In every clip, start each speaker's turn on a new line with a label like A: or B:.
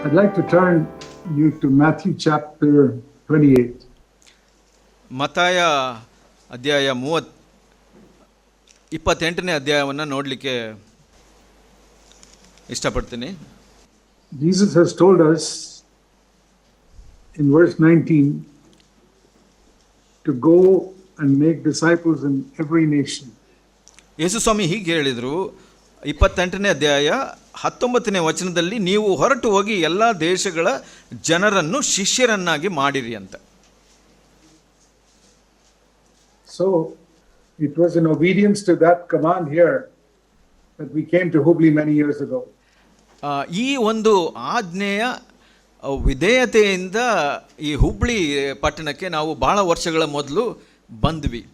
A: I'd like to turn you to Matthew chapter 28.
B: ಮತ್ತಾಯ ಅಧ್ಯಾಯ 28ನೇ ಅಧ್ಯಾಯವನ್ನು ನೋಡಲಿಕ್ಕೆ ಇಷ್ಟಪಡ್ತೀನಿ.
A: Jesus has told us in verse 19 to go and make disciples in every nation.
B: ಯೇಸು ಸ್ವಾಮಿ ಹೀಗೆ ಹೇಳಿದರು 28ನೇ ಅಧ್ಯಾಯ 19ನೇ ವಚನದಲ್ಲಿ, ನೀವು ಹೊರಟು ಹೋಗಿ ಎಲ್ಲ ದೇಶಗಳ ಜನರನ್ನು ಶಿಷ್ಯರನ್ನಾಗಿ ಮಾಡಿರಿ ಅಂತ.
A: So it was in obedience to that command here that we came to Hubli many years ago.
B: ಈ ಒಂದು ಆಜ್ಞೆಯ ವಿಧೇಯತೆಯಿಂದ ಈ ಹುಬ್ಳಿ ಪಟ್ಟಣಕ್ಕೆ ನಾವು ಬಹಳ ವರ್ಷಗಳ ಮೊದಲು ಬಂದ್ವಿ.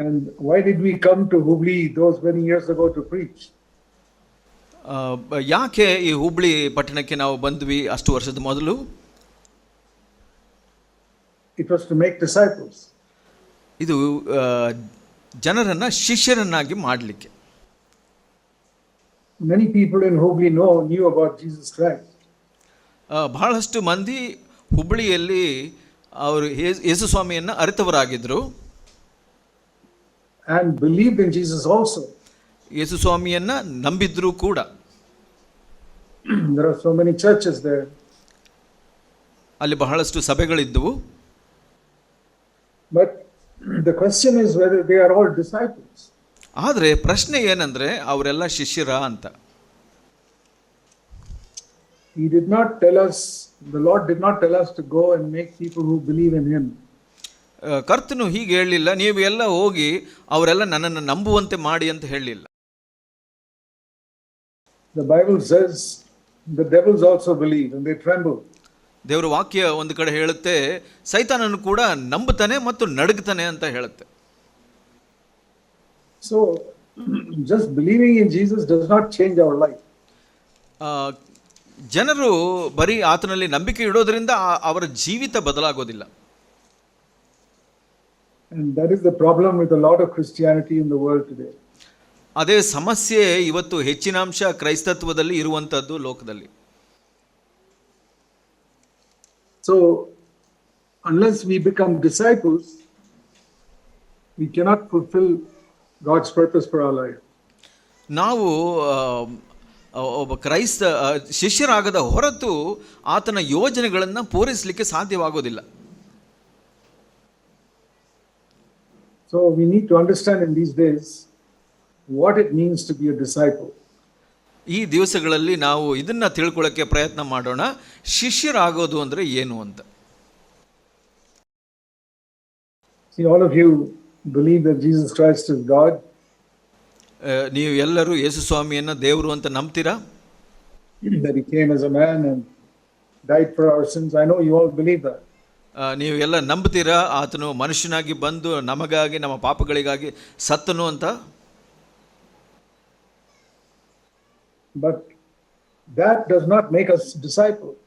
A: And why did we come to Hubli those many years ago to preach?
B: ಯಾಕೆ ಈ ಹುಬ್ಳಿ ಪಟ್ಟಣಕ್ಕೆ ನಾವು ಬಂದ್ವಿ ಅಷ್ಟು ವರ್ಷದ ಮೊದಲು?
A: It was to make disciples.
B: ಇದು ಜನರನ್ನ ಶಿಷ್ಯರನ್ನಾಗಿ ಮಾಡಲಿಕ್ಕೆ.
A: Many people in Hubli knew about Jesus Christ.
B: ಬಹಳಷ್ಟು ಮಂದಿ ಹುಬ್ಳಿಯಲ್ಲಿ ಅವರು ಯೇಸು ಸ್ವಾಮಿಯನ್ನು ಅರಿತವರಾಗಿದ್ದರು.
A: And believed in Jesus also.
B: ಯೇಸು ಸ್ವಾಮಿಯನ್ನು ನಂಬಿದ್ರು ಕೂಡ.
A: There are so many churches there.
B: ಅಲ್ಲಿ ಬಹಳಷ್ಟು ಸಭೆಗಳಿದ್ದವು.
A: But the question is whether they are all disciples.
B: ಆದರೆ ಪ್ರಶ್ನೆ ಏನಂದ್ರೆ ಅವರೆಲ್ಲ ಶಿಷ್ಯರ ಅಂತ.
A: He did not tell us, the Lord did not tell us to go and make people who believe in him.
B: ಕರ್ತನು ಹೀಗೆ ಹೇಳಲಿಲ್ಲ, ನೀವು ಎಲ್ಲ ಹೋಗಿ ಅವರೆಲ್ಲ ನನ್ನನ್ನು ನಂಬುವಂತೆ ಮಾಡಿ ಅಂತ ಹೇಳಲಿಲ್ಲ.
A: The Bible says the devils also believe and they tremble.
B: ದೇವರ ವಾಕ್ಯ ಒಂದು ಕಡೆ ಹೇಳುತ್ತೆ, ಸೈತಾನನು ಕೂಡ ನಂಬುತ್ತಾನೆ ಮತ್ತು ನಡುಗ್ತಾನೆ ಅಂತ ಹೇಳುತ್ತೆ.
A: So just believing in Jesus does not change our life.
B: ಜನರು ಬರೀ ಆತನಲ್ಲಿ ನಂಬಿಕೆ ಇಡೋದ್ರಿಂದ ಅವರ ಜೀವಿತ ಬದಲಾಗೋದಿಲ್ಲ.
A: And that is the problem with a lot of Christianity in the world today.
B: ಅದೇ ಸಮಸ್ಯೆ ಇವತ್ತು ಹೆಚ್ಚಿನಾಂಶ ಕ್ರೈಸ್ತತ್ವದಲ್ಲಿ ಇರುವಂತದ್ದು ಲೋಕದಲ್ಲಿ.
A: So unless we become disciples, we cannot fulfill God's purpose for our life.
B: ನಾವು ಒಬ್ಬ ಕ್ರೈಸ್ತ ಶಿಷ್ಯರಾಗದ ಹೊರತು ಆತನ ಯೋಜನೆಗಳನ್ನು ಪೂರೈಸಲಿಕ್ಕೆ ಸಾಧ್ಯವಾಗೋದಿಲ್ಲ.
A: So we need to understand in these days what it means to be a disciple.
B: ಈ ದಿವಸಗಳಲ್ಲಿ ನಾವು ಇದನ್ನ ತಿಳ್ಕೊಳ್ಳೋಕೆ ಪ್ರಯತ್ನ ಮಾಡೋಣ, ಶಿಷ್ಯರಾಗೋದು ಅಂದ್ರೆ ಏನು ಅಂತ.
A: See, all of you believe that Jesus Christ is God.
B: ನೀವು ಎಲ್ಲರೂ ಯೇಸು ಸ್ವಾಮಿಯನ್ನ ದೇವರು ಅಂತ ನಂಬ್ತೀರಾ?
A: That he came as a man and died for our sins. I know you all believe that.
B: ನೀವು ಎಲ್ಲ ನಂಬ್ತೀರಾ ಆತನು ಮನುಷ್ಯನಾಗಿ ಬಂದು ನಮಗಾಗಿ ನಮ್ಮ ಪಾಪಗಳಿಗಾಗಿ ಸತ್ತನು ಅಂತ?
A: But that does not make us disciples.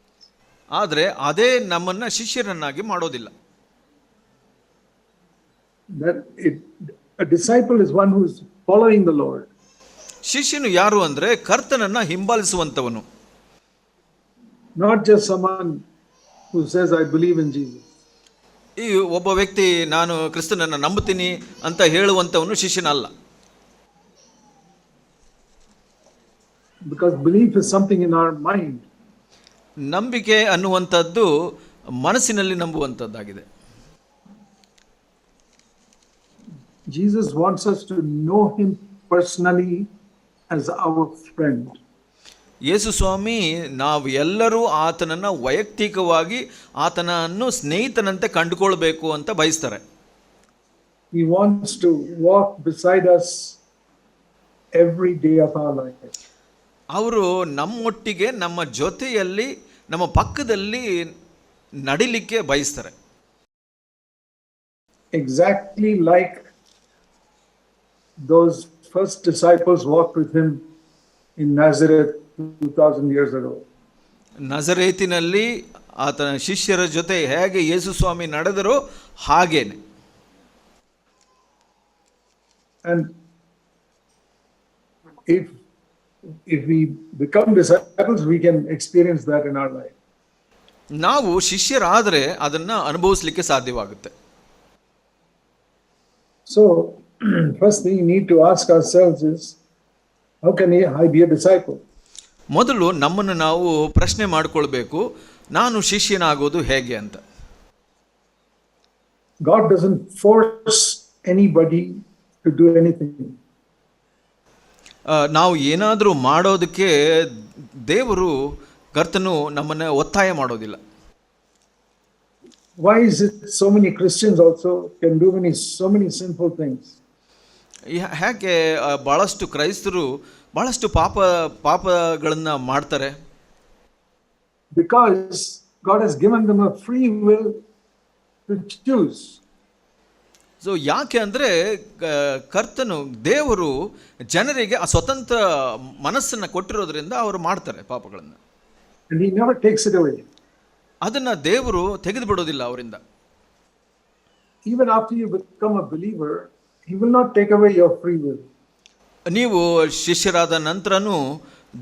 B: ಆದರೆ ಅದೇ ನಮ್ಮನ್ನ ಶಿಷ್ಯರನ್ನಾಗಿ ಮಾಡೋದಿಲ್ಲ.
A: A disciple is one who is following the Lord.
B: ಶಿಷ್ಯನು ಯಾರು ಅಂದ್ರೆ ಕರ್ತನನ್ನ ಹಿಂಬಾಲಿಸುವಂತವನು.
A: Not just someone who says I believe in Jesus.
B: ಈ ಒಬ್ಬ ವ್ಯಕ್ತಿ ನಾನು ಕ್ರಿಸ್ತನನ್ನ ನಂಬುತ್ತೀನಿ ಅಂತ ಹೇಳುವಂತವನು ಶಿಷ್ಯನಲ್ಲ.
A: Because belief is something in our mind.
B: ನಂಬಿಕೆ ಅನ್ನುವಂಥದ್ದು ಮನಸ್ಸಿನಲ್ಲಿ ನಂಬುವಂಥದ್ದಾಗಿದೆ.
A: Jesus wants us to know him personally as our friend.
B: ಯೇಸು ಸ್ವಾಮಿ ನಾವು ಎಲ್ಲರೂ ಆತನನ್ನು ವೈಯಕ್ತಿಕವಾಗಿ ಆತನನ್ನು ಸ್ನೇಹಿತನಂತೆ ಕಂಡುಕೊಳ್ಬೇಕು ಅಂತ ಬಯಸ್ತಾರೆ.
A: He wants to walk beside us every day of our life.
B: ಅವರು ನಮ್ಮೊಟ್ಟಿಗೆ ನಮ್ಮ ಜೊತೆಯಲ್ಲಿ ನಮ್ಮ ಪಕ್ಕದಲ್ಲಿ ನಡಿಲಿಕ್ಕೆ ಬಯಸ್ತಾರೆ.
A: Exactly like those first disciples walked with him in Nazareth 2000 years ago.
B: ನಜರೇತಿನಲ್ಲಿ ಆತನ ಶಿಷ್ಯರ ಜೊತೆ ಹೇಗೆ ಯೇಸು ಸ್ವಾಮಿ ನಡೆದರೋ ಹಾಗೇನೆ.
A: And if if we become disciples, we can experience that in our life.
B: ನಾವು ಶಿಷ್ಯರಾದರೆ ಅದನ್ನ ಅನುಭವಿಸಲಿಕ್ಕೆ ಸಾಧ್ಯವಾಗುತ್ತೆ.
A: So, first thing we need to ask ourselves is, how can I be a disciple?
B: ಮೊದಲು ನಮ್ಮನ್ನು ನಾವು ಪ್ರಶ್ನೆ ಮಾಡಿಕೊಳ್ಬೇಕು, ನಾನು ಶಿಷ್ಯನಾಗೋದು ಹೇಗೆ ಅಂತ.
A: God doesn't force anybody to do anything.
B: ನಾವು ಏನಾದರೂ ಮಾಡೋದಕ್ಕೆ ದೇವರು ಕರ್ತನು ನಮ್ಮನ್ನು ಒತ್ತಾಯ ಮಾಡೋದಿಲ್ಲ.
A: Why is it so many Christians also can do so many sinful things?
B: ಯಾಕೆ ಭಾಳಷ್ಟು ಕ್ರೈಸ್ತರು ಭಾಳಷ್ಟು ಪಾಪಗಳನ್ನು ಮಾಡ್ತಾರೆ?
A: Because God has given them a free will to choose.
B: So ಯಾಕೆ ಅಂದರೆ ಕರ್ತನು ದೇವರು ಜನರಿಗೆ ಆ ಸ್ವತಂತ್ರ ಮನಸ್ಸನ್ನು ಕೊಟ್ಟಿರೋದ್ರಿಂದ ಅವರು ಮಾಡ್ತಾರೆ ಪಾಪಗಳನ್ನು.
A: And He never takes it away.
B: ಅದನ್ನು ದೇವರು ತೆಗೆದು ಬಿಡೋದಿಲ್ಲ ಅವರಿಂದ.
A: Even after you become a believer, He will not take away your free will.
B: ನೀವು ಶಿಷ್ಯರಾದ ನಂತರನೂ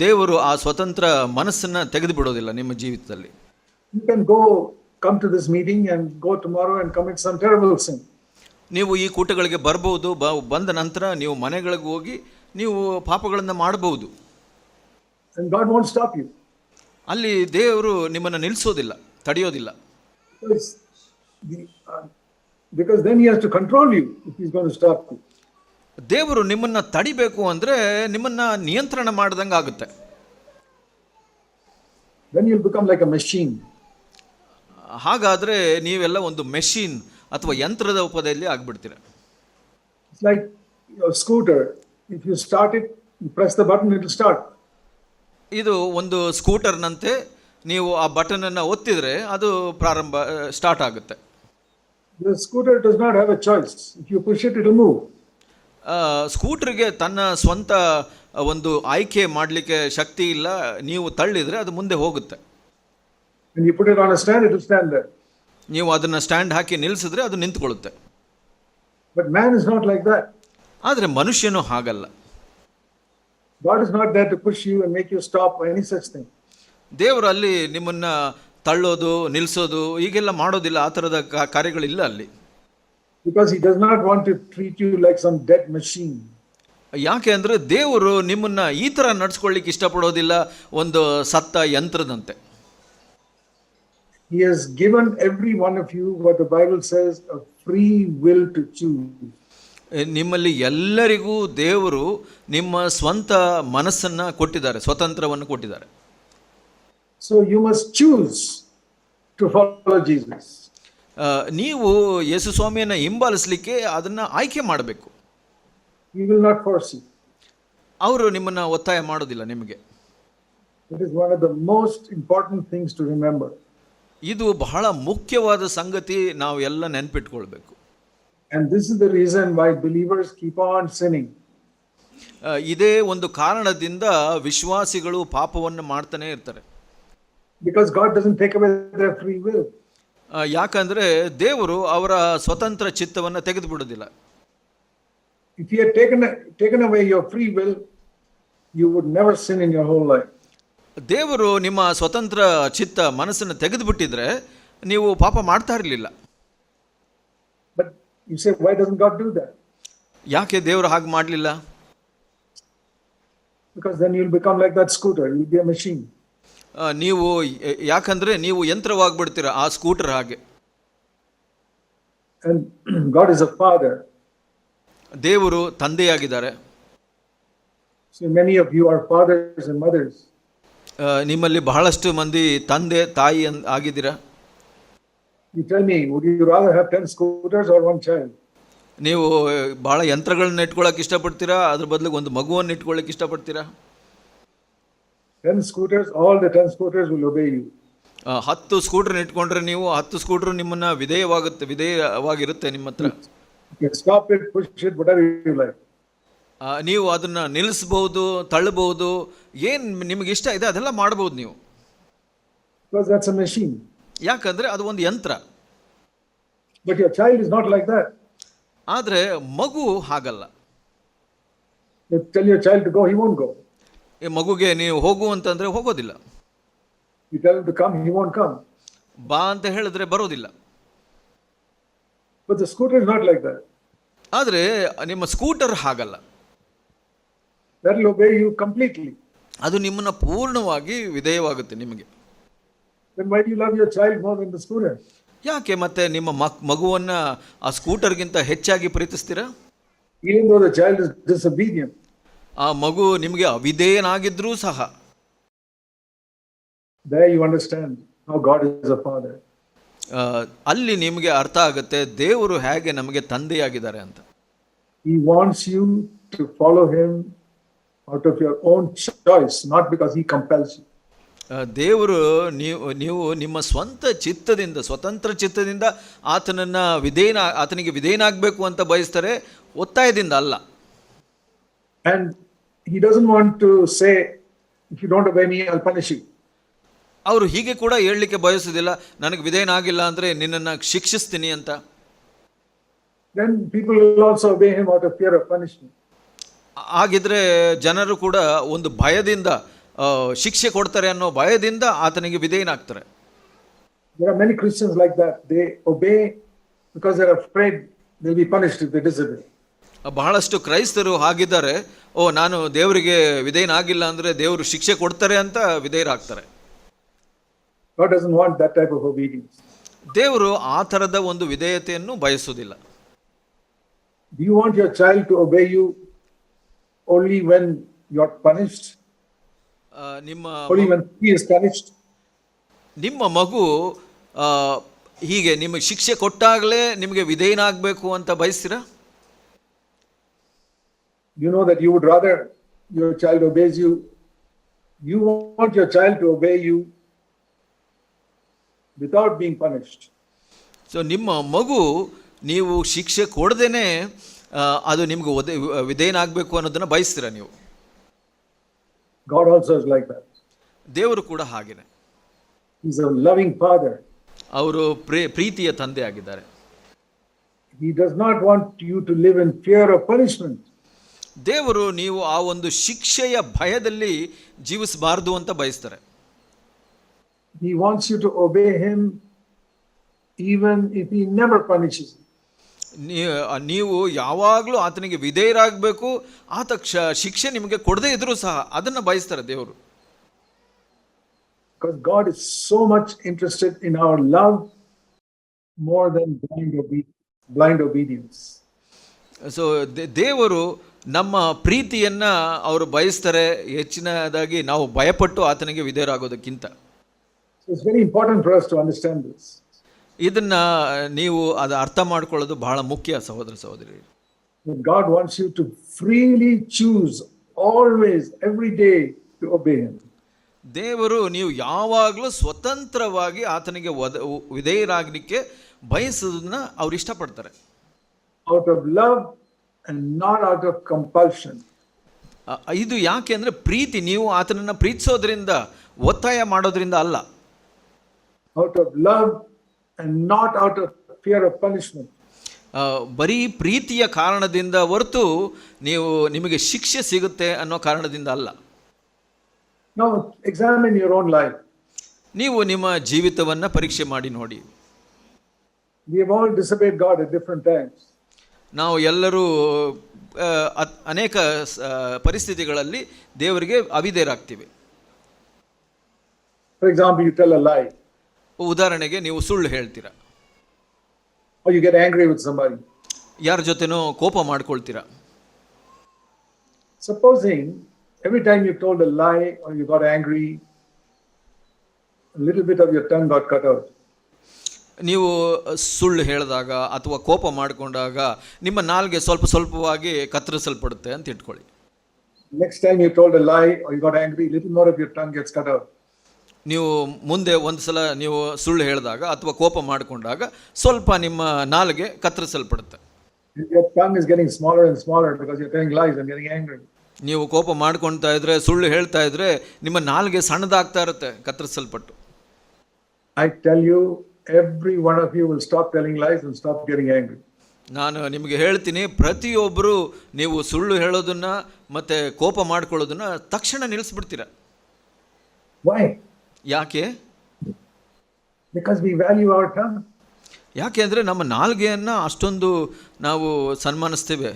B: ದೇವರು ಆ ಸ್ವತಂತ್ರ ಮನಸ್ಸನ್ನು ತೆಗೆದು ಬಿಡೋದಿಲ್ಲ ನಿಮ್ಮ ಜೀವಿತದಲ್ಲಿ.
A: You can come to this meeting and go tomorrow and commit some terrible sin.
B: ನೀವು ಈ ಕೂಟಗಳಿಗೆ ಬರ್ಬೋದು, ಬಂದ ನಂತರ ನೀವು ಮನೆಗಳಿಗೆ ಹೋಗಿ ನೀವು ಪಾಪಗಳನ್ನು ಮಾಡಬಹುದು.
A: And God won't stop you.
B: ಅಲ್ಲಿ ದೇವರು ನಿಮ್ಮನ್ನು ನಿಲ್ಲಿಸೋದಿಲ್ಲ, ತಡೆಯೋದಿಲ್ಲ.
A: Because then He has to control you if He's going to stop you.
B: ದೇವರು ನಿಮ್ಮನ್ನ ತಡಿಬೇಕು ಅಂದ್ರೆ ನಿಮ್ಮನ್ನ ನಿಯಂತ್ರಣ ಮಾಡ್ದಂಗೆ ಆಗುತ್ತೆ.
A: Then you'll become like a machine.
B: ಹಾಗಾದ್ರೆ ನೀವೆಲ್ಲ ಒಂದು ಮೆಷಿನ್ ಅಥವಾ ಯಂತ್ರದ ಉಪದಲ್ಲಿ ಆಗ್ಬಿಡ್ತೀರ.
A: It's like your scooter. If you start it, you press the button, it will start.
B: ಇದು ಒಂದು ಸ್ಕೂಟರ್ನಂತೆ, ನೀವು ಆ ಬಟನ್ ಅನ್ನು ಒತ್ತಿದ್ರೆ ಅದು ಸ್ಟಾರ್ಟ್ ಆಗುತ್ತೆ.
A: The scooter does not have a choice. If you push it, it will move.
B: ಸ್ಕೂಟರ್ಗೆ ತನ್ನ ಸ್ವಂತ ಒಂದು ಆಯ್ಕೆ ಮಾಡಲಿಕ್ಕೆ ಶಕ್ತಿ ಇಲ್ಲ. ನೀವು ತಳ್ಳಿದ್ರೆ ಅದು ಮುಂದೆ ಹೋಗುತ್ತೆ.
A: When you put it on a stand, it will stand there.
B: ನೀವು ಅದನ್ನ ಸ್ಟ್ಯಾಂಡ್ ಹಾಕಿ ನಿಲ್ಲಿಸಿದ್ರೆ ಅದು ನಿಂತುಕೊಳ್ಳುತ್ತೆ.
A: But man is not like that.
B: ಆದರೆ ಮನುಷ್ಯನು ಹಾಗಲ್ಲ.
A: God is not there to push you and make you stop or any such thing.
B: ದೇವರು ಅಲ್ಲಿ ನಿಮ್ಮನ್ನ ತಳ್ಳೋದು, ನಿಲ್ಲಿಸೋದು ಹೀಗೆಲ್ಲ ಮಾಡೋದಿಲ್ಲ. ಆ ಥರದ ಕಾರ್ಯಗಳಿಲ್ಲ ಅಲ್ಲಿ.
A: Because He does not want to treat you like some dead machine.
B: ಯಾಕೆ ಅಂದರೆ ದೇವರು ನಿಮ್ಮನ್ನ ಈ ಥರ ನಡ್ಸ್ಕೊಳ್ಳಿಕ್ಕೆ ಇಷ್ಟಪಡೋದಿಲ್ಲ, ಒಂದು ಸತ್ತ ಯಂತ್ರದಂತೆ.
A: He has given every one of you, what the Bible says, a free will to choose.
B: ನಿಮ್ಮಲ್ಲಿ ಎಲ್ಲರಿಗೂ ದೇವರು ನಿಮ್ಮ ಸ್ವಂತ ಮನಸ್ಸನ್ನು ಕೊಟ್ಟಿದ್ದಾರೆ, ಸ್ವತಂತ್ರವನ್ನು ಕೊಟ್ಟಿದ್ದಾರೆ.
A: So you must choose to follow Jesus.
B: ನೀವು ಯೇಸು ಸ್ವಾಮಿಯನ್ನು ಹಿಂಬಾಲಿಸಲಿಕ್ಕೆ ಅದನ್ನು ಆಯ್ಕೆ ಮಾಡಬೇಕು.
A: He will not force you.
B: ಅವರು ನಿಮ್ಮನ್ನು ಒತ್ತಾಯ ಮಾಡೋದಿಲ್ಲ ನಿಮಗೆ.
A: It is one of the most important things to remember.
B: ಇದು ಬಹಳ ಮುಖ್ಯವಾದ ಸಂಗತಿ, ನಾವು ಎಲ್ಲ ನೆನಪಿಟ್ಕೊಳ್ಬೇಕು.
A: And this is the reason why believers keep on sinning.
B: ಇದೇ ಒಂದು ಕಾರಣದಿಂದ ವಿಶ್ವಾಸಿಗಳು ಪಾಪವನ್ನು ಮಾಡ್ತಾನೆ ಇರ್ತಾರೆ.
A: Because God doesn't take away their free will.
B: ಯಾಕಂದ್ರೆ ದೇವರು ಅವರ ಸ್ವತಂತ್ರ ಚಿತ್ತವನ್ನು ತೆಗೆದು ಬಿಡೋದಿಲ್ಲ.
A: If He had taken away your free will, you would never sin in your whole life.
B: ದೇವರು ನಿಮ್ಮ ಸ್ವತಂತ್ರ ಚಿತ್ತ ಮನಸ್ಸನ್ನು ತೆಗೆದು ಬಿಟ್ಟಿದ್ರೆ ನೀವು ಪಾಪ ಮಾಡ್ತಾ ಇರಲಿಲ್ಲ.
A: But you say, why doesn't God do that?
B: ಯಾಕೆ ದೇವರು ಹಾಗೆ ಮಾಡಲಿಲ್ಲ?
A: Because then you'll become like that scooter. You'll be a machine.
B: ನೀವು ಯಾಕಂದ್ರೆ ನೀವು ಯಂತ್ರವಾಗ್ಬಿಡ್ತೀರ ಆ ಸ್ಕೂಟರ್ ಹಾಗೆ.
A: And God is a father.
B: ದೇವರು ತಂದೆಯಾಗಿದ್ದಾರೆ.
A: So many of you are fathers and mothers.
B: ನಿಮ್ಮಲ್ಲಿ ಬಹಳಷ್ಟು ಮಂದಿ ತಂದೆ ತಾಯಿ ಆಗಿದ್ದೀರಾ.
A: You tell me, would you rather have 10 scooters or one child?
B: ನೀವು ಬಹಳ ಯಂತ್ರಗಳನ್ನ ಇಟ್ಕೊಳ್ಳೋಕೆ ಇಷ್ಟಪಡ್ತೀರಾ, ಅದ್ರ ಬದಲಿಗೆ ಒಂದು ಮಗುವನ್ನು ಇಟ್ಕೊಳ್ಳೋಕೆ ಇಷ್ಟಪಡ್ತೀರಾ?
A: 10 scooters, all the 10 scooters will obey you.
B: 10 scooter ಇಟ್ಕೊಂಡ್ರೆ ನೀವು 10 ಸ್ಕೂಟರ್ ನಿಮ್ಮನ್ನ ವಿಧೇಯವಾಗಿರುತ್ತೆ ನಿಮ್ಮ ಹತ್ರ.
A: You can stop it, push it, whatever you like.
B: ನೀವು ಅದನ್ನ ನಿಲ್ಲಿಸಬಹುದು, ತಳ್ಳಬಹುದು, ಏನ್ ನಿಮಗೆ ಇಷ್ಟ ಇದೆ ಅದೆಲ್ಲ ಮಾಡಬಹುದು ನೀವು.
A: Because that's a machine.
B: ಯಾಕಂದ್ರೆ ಅದು ಒಂದು ಯಂತ್ರ.
A: But your child is not like that.
B: ಆದ್ರೆ ಮಗು ಹಾಗಲ್ಲ.
A: You tell your child to go, he won't go.
B: ಈ ಮಗುಗೆ ನೀವು ಹೋಗು ಅಂತಂದ್ರೆ ಹೋಗೋದಿಲ್ಲ,
A: You tell him to come, he won't come.
B: ಬಾ ಅಂತ ಹೇಳಿದ್ರೆ ಬರೋದಿಲ್ಲ.
A: But the scooter is not like that.
B: ಆದರೆ ನಿಮ್ಮ ಸ್ಕೂಟರ್ ಹಾಗಲ್ಲ,
A: That will obey you completely.
B: ಅದು ನಿಮ್ಮನ್ನ ಪೂರ್ಣವಾಗಿ ವಿಧೇಯವಾಗುತ್ತೆ ನಿಮಗೆ.
A: Then why do you love your child more than the scooter?
B: ಯಾಕೆ ಮತ್ತೆ ನಿಮ್ಮ ಮಗುವನ್ನ ಆ ಸ್ಕೂಟರ್ಗಿಂತ ಹೆಚ್ಚಾಗಿ ಪ್ರೀತಿಸ್ತೀರಾ?
A: Even though the child is disobedient.
B: ಆ ಮಗು ನಿಮಗೆ ಅವಿಧೇಯನಾಗಿದ್ರೂ ಸಹ.
A: There you understand how God is a father.
B: ಅಲ್ಲಿ ನಿಮಗೆ ಅರ್ಥ ಆಗುತ್ತೆ ದೇವರು ಹೇಗೆ ನಮಗೆ ತಂದೆಯಾಗಿದ್ದಾರೆ ಅಂತ.
A: He wants you to follow him out of your own choice, not because he compels you.
B: ದೇವರು ನೀವು ನಿಮ್ಮ ಸ್ವಂತ ಚಿತ್ತದಿಂದ, ಸ್ವತಂತ್ರ ಚಿತ್ತದಿಂದ ಆತನಿಗೆ ವಿಧೇಯನಾಗಬೇಕು ಅಂತ ಬಯಸ್ತಾರೆ, ಒತ್ತಾಯದಿಂದ ಅಲ್ಲ.
A: And he doesn't want to say, if you don't obey me, I'll punish you.
B: ಅವರು ಹೀಗೆ ಕೂಡ ಹೇಳಲಿಕ್ಕೆ ಬಯಸುವುದಿಲ್ಲ, ನನಗೆ ವಿಧೇಯನಾಗಿಲ್ಲ ಅಂದರೆ ನಿನ್ನನ್ನು ಶಿಕ್ಷಿಸ್ತೀನಿ ಅಂತ.
A: Then people will also obey him out of fear of punishment.
B: ಹಾಗಿದ್ರೆ ಜನರು ಕೂಡ ಒಂದು ಭಯದಿಂದ ಶಿಕ್ಷೆ ಕೊಡ್ತಾರೆ ಅನ್ನೋ ಭಯದಿಂದ ಆತನಿಗೆ ವಿಧೇಯನಾಗ್ತಾರೆ.
A: There are many Christians like that. They obey because they're afraid they'll be punished if they disobey.
B: ಬಹಳಷ್ಟು ಕ್ರೈಸ್ತರು ಹಾಗಿದ್ದಾರೆ, ನಾನು ದೇವರಿಗೆ ವಿಧೇಯನಾಗಿಲ್ಲ ಅಂದರೆ ದೇವರು ಶಿಕ್ಷೆ ಕೊಡ್ತಾರೆ ಅಂತ ವಿಧೇಯರಾಗ್ತಾರೆ.
A: God doesn't want that type of obedience.
B: ದೇವರು ಆ ಥರದ ಒಂದು ವಿಧೇಯತೆಯನ್ನು ಬಯಸುವುದಿಲ್ಲ.
A: Do you want your child to obey you only when you're punished? Only when he is punished?
B: ನಿಮ್ಮ ಮಗು ಹೀಗೆ ನಿಮಗೆ ಶಿಕ್ಷೆ ಕೊಟ್ಟಾಗಲೇ ನಿಮಗೆ ವಿಧೇಯನಾಗಬೇಕು ಅಂತ ಬಯಸ್ತೀರಾ?
A: You know that you would rather your child obeys you. You want your child to obey you without being punished.
B: So ನಿಮ್ಮ ಮಗು ನೀವು ಶಿಕ್ಷೆ ಕೊಡದೇನೆ ಅದು ನಿಮ್ಗೆ ವಿಧೇಯನಾಗಬೇಕು ಅನ್ನೋದನ್ನ ಬಯಸ್ತೀರಾ ನೀವು?
A: God also is like that.
B: ದೇವರು ಕೂಡ ಹಾಗೇನೆ.
A: He's a loving father.
B: ಅವರು ಪ್ರೀತಿಯ ತಂದೆ ಆಗಿದ್ದಾರೆ.
A: He does not want you to live in fear of punishment.
B: ದೇವರು ನೀವು ಆ ಒಂದು ಶಿಕ್ಷೆಯ ಭಯದಲ್ಲಿ ಜೀವಿಸಬಾರದು ಅಂತ ಬಯಸ್ತಾರೆ.
A: He wants you to obey him even if he never punishes you.
B: ನೀವು ಯಾವಾಗಲೂ ಆತನಿಗೆ ವಿಧೇಯರಾಗಬೇಕು, ಆತ ಶಿಕ್ಷೆ ನಿಮಗೆ ಕೊಡದೇ ಇದ್ರೂ ಸಹ ಅದನ್ನು ಬಯಸ್ತಾರೆ ದೇವರು.
A: Because God is so much interested in our love more than blind obedience.
B: So ದೇವರು ನಮ್ಮ ಪ್ರೀತಿಯನ್ನ ಅವರು ಬಯಸ್ತಾರೆ ಹೆಚ್ಚಿನದಾಗಿ ನಾವು ಭಯಪಟ್ಟು ಆತನಿಗೆ ವಿಧೇಯರಾಗೋದಕ್ಕಿಂತ.
A: So it's very important for us to understand this.
B: ಇದನ್ನ ನೀವು ಅದು ಅರ್ಥ ಮಾಡ್ಕೊಳ್ಳೋದು ಬಹಳ ಮುಖ್ಯ ಸಹೋದರ ಸಹೋದರಿ.
A: God wants you to freely choose always every day to obey him.
B: ದೇವರು ನೀವು ಯಾವಾಗಲೂ ಸ್ವತಂತ್ರವಾಗಿ ಆತನಿಗೆ ವಿಧೇಯರಾಗಲಿಕ್ಕೆ ಬಯಸೋದನ್ನ ಅವ್ರು ಇಷ್ಟಪಡ್ತಾರೆ.
A: Out of love and not out of compulsion.
B: ಇದು ಯಾಕೆ ಅಂದ್ರೆ ಪ್ರೀತಿ, ನೀವು ಆತನನ್ನ ಪ್ರೀತಿಸೋದ್ರಿಂದ ಒತ್ತಾಯ ಮಾಡೋದ್ರಿಂದ ಅಲ್ಲ.
A: Out of love and not out of fear of punishment.
B: ಬರೀ ಪ್ರೀತಿಯ ಕಾರಣದಿಂದ ಹೊರತು ನಿಮಗೆ ಶಿಕ್ಷೆ ಸಿಗುತ್ತೆ ಅನ್ನೋ ಕಾರಣದಿಂದ ಅಲ್ಲ.
A: Now examine your own life.
B: ನೀವು ನಿಮ್ಮ ಜೀವಿತವನ್ನ ಪರೀಕ್ಷೆ ಮಾಡಿ ನೋಡಿ.
A: We have all disobeyed God at different times.
B: ನಾವು ಎಲ್ಲರೂ ಅನೇಕ ಪರಿಸ್ಥಿತಿಗಳಲ್ಲಿ ದೇವರಿಗೆ ಅವಿಧೇಯರಾಗ್ತೀವಿ.
A: For example, you tell a lie.
B: ಉದಾಹರಣೆಗೆ ನೀವು ಸುಳ್ಳು ಹೇಳ್ತೀರಾ.
A: Or you get angry with somebody.
B: ಯಾರ ಜೊತೆನೋ ಕೋಪ ಮಾಡ್ಕೊಳ್ತೀರಾ.
A: Supposing every time you told a lie or you got angry, a little bit of your tongue got cut out.
B: ನೀವು ಸುಳ್ಳು ಹೇಳಿದಾಗ ಅಥವಾ ಕೋಪ ಮಾಡಿಕೊಂಡಾಗ ನಿಮ್ಮ ನಾಲ್ಗೆ ಸ್ವಲ್ಪವಾಗಿ ಕತ್ತರಿಸಲ್ಪಡುತ್ತೆ ಅಂತ ಇಟ್ಕೊಳ್ಳಿ.
A: Next time you told a lie or you got angry, little more of your tongue gets cut out.
B: ನೀವು ಮುಂದೆ ಒಂದು ಸಲ ನೀವು ಸುಳ್ಳು ಹೇಳಿದಾಗ ಅಥವಾ ಕೋಪ ಮಾಡಿಕೊಂಡಾಗ ಸ್ವಲ್ಪ ನಿಮ್ಮ ನಾಲ್ಗೆ ಕತ್ತರಿಸಲ್ಪಡುತ್ತೆ.
A: Your tongue is getting smaller and smaller because you're telling lies and getting angry.
B: ನೀವು ಕೋಪ ಮಾಡ್ಕೊಳ್ತಾ ಇದ್ರೆ, ಸುಳ್ಳು ಹೇಳ್ತಾ ಇದ್ರೆ ನಿಮ್ಮ ನಾಲ್ಗೆ ಸಣ್ಣದಾಗ್ತಾ ಇರುತ್ತೆ ಕತ್ತರಿಸಲ್ಪಟ್ಟು.
A: I tell you, every one of you will stop telling lies and stop getting angry.
B: ನಾನು ನಿಮಗೆ ಹೇಳ್ತೀನಿ, ಪ್ರತಿಯೊಬ್ಬರು ನೀವು ಸುಳ್ಳು ಹೇಳೋದನ್ನ ಮತ್ತೆ ಕೋಪ ಮಾಡ್ಕೊಳ್ಳೋದನ್ನ ತಕ್ಷಣ ನಿಲ್ಲಿಸ್ಬಿಡ್ತೀರ.
A: Why?
B: ಯಾಕೆ?
A: Because we value our tongue.
B: ಯಾಕೆ ಅಂದರೆ ನಮ್ಮ ನಾಲ್ಗೆಯನ್ನು ಅಷ್ಟೊಂದು ನಾವು ಸನ್ಮಾನಿಸ್ತೇವೆ.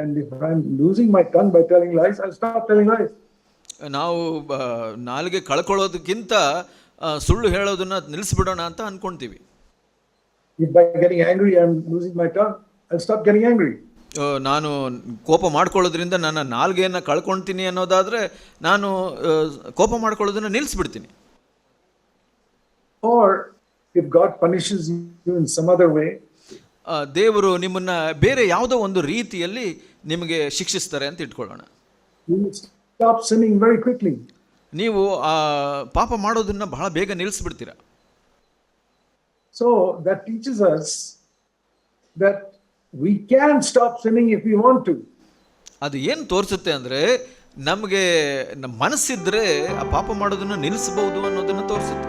A: And if I'm losing my tongue by telling lies, I'll stop telling lies.
B: ನಾವು ನಾಲ್ಗೆ ಕಳ್ಕೊಳ್ಳೋದಕ್ಕಿಂತ ಸುಳ್ಳು ಹೇಳೋದನ್ನ ನಿಲ್ಲಿಸ್ಬಿಡೋಣ ಅಂತ ಅನ್ಕೊಂತೀವಿ.
A: If by getting angry I'm losing my tongue, I'll stop getting angry.
B: ನಾನು ಕೋಪ ಮಾಡ್ಕೊಳ್ಳೋದ್ರಿಂದ ನನ್ನ ನಾಲ್ಗೆಯನ್ನು ಕಳ್ಕೊಳ್ತೀನಿ ಅನ್ನೋದಾದರೆ ನಾನು ಕೋಪ ಮಾಡ್ಕೊಳ್ಳೋದನ್ನ ನಿಲ್ಲಿಸ್ಬಿಡ್ತೀನಿ.
A: Or if God punishes you in some other way,
B: ದೇವರು ನಿಮ್ಮನ್ನ ಬೇರೆ ಯಾವುದೋ ಒಂದು ರೀತಿಯಲ್ಲಿ ನಿಮಗೆ ಶಿಕ್ಷಿಸ್ತಾರೆ ಅಂತ ಇಟ್ಕೊಳ್ಳೋಣ.
A: you will stop sinning very quickly.
B: ನೀವು ಪಾಪ ಮಾಡೋದನ್ನ ಬಹಳ ಬೇಗ ನಿಲ್ಲಿಸ್ಬಿಡ್ತೀರಾ.
A: So that teaches us that we can stop sinning if we want to.
B: ಅದು ಏನು ತೋರಿಸುತ್ತೆ ಅಂದರೆ ನಮಗೆ ಮನಸ್ಸಿದ್ರೆ ಆ ಪಾಪ ಮಾಡೋದನ್ನು ನಿಲ್ಲಿಸಬಹುದು ಅನ್ನೋದನ್ನು ತೋರಿಸುತ್ತೆ.